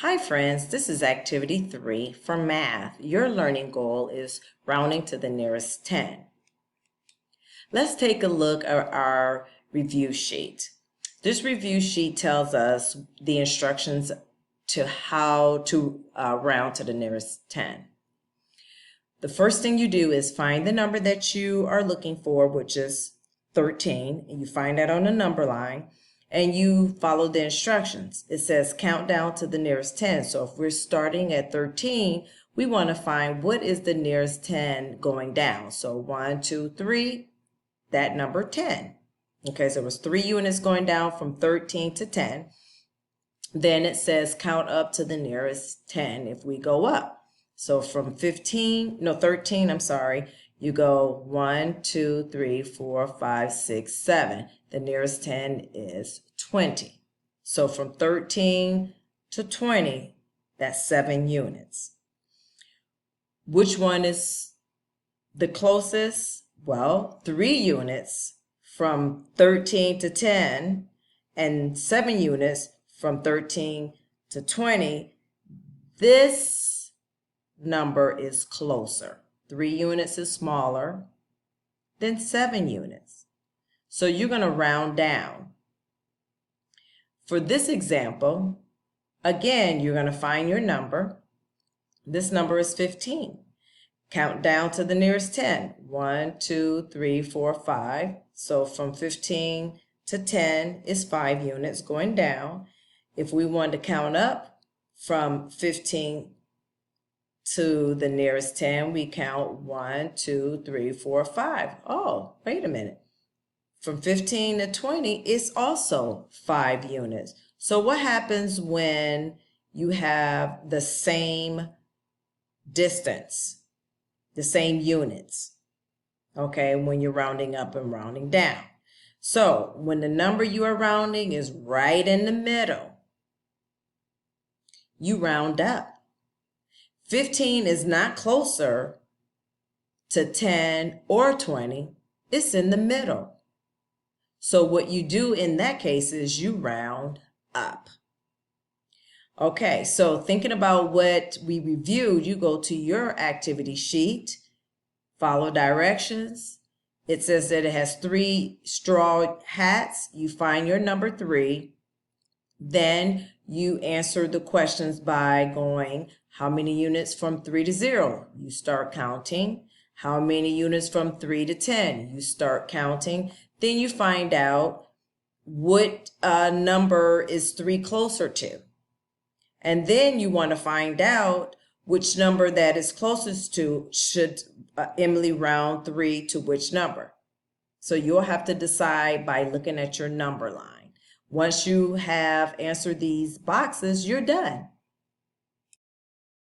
Hi friends, this is activity 3 for math. Your learning goal is rounding to the nearest 10. Let's take a look at our review sheet. This review sheet tells us the instructions to how to round to the nearest 10. The first thing you do is find the number that you are looking for, which is 13, and you find that on the number line. And you follow the instructions. It says count down to the nearest 10. So if we're starting at 13, we want to find what is the nearest 10 going down. So 1, 2, 3, that number 10. Okay, so it was 3 units going down from 13 to 10. Then it says count up to the nearest 10 if we go up. So from 13, you go 1, 2, 3, 4, 5, 6, 7. The nearest 10 is 20. So from 13 to 20, that's 7 units. Which one is the closest? Well, 3 units from 13 to 10 and 7 units from 13 to 20. This number is closer. 3 units is smaller than 7 units. So you're going to round down. For this example, again, you're going to find your number. This number is 15. Count down to the nearest 10. 1, 2, 3, 4, 5. So from 15 to 10 is 5 units going down. If we want to count up from 15 to the nearest 10, we count 1, 2, 3, 4, 5. Oh, wait a minute. From 15 to 20 is also 5 units. So what happens when you have the same distance, the same units, okay, when you're rounding up and rounding down? So when the number you are rounding is right in the middle, you round up. 15 is not closer to 10 or 20, it's in the middle. So what you do in that case is you round up. Okay, so thinking about what we reviewed, you go to your activity sheet, follow directions. It says that it has 3 straw hats. You find your number 3. Then you answer the questions by going, how many units from 3 to 0? You start counting. How many units from 3 to 10? You start counting. Then you find out what number is 3 closer to. And then you want to find out which number that is closest to should Emily round 3 to which number. So you'll have to decide by looking at your number line. Once you have answered these boxes, you're done.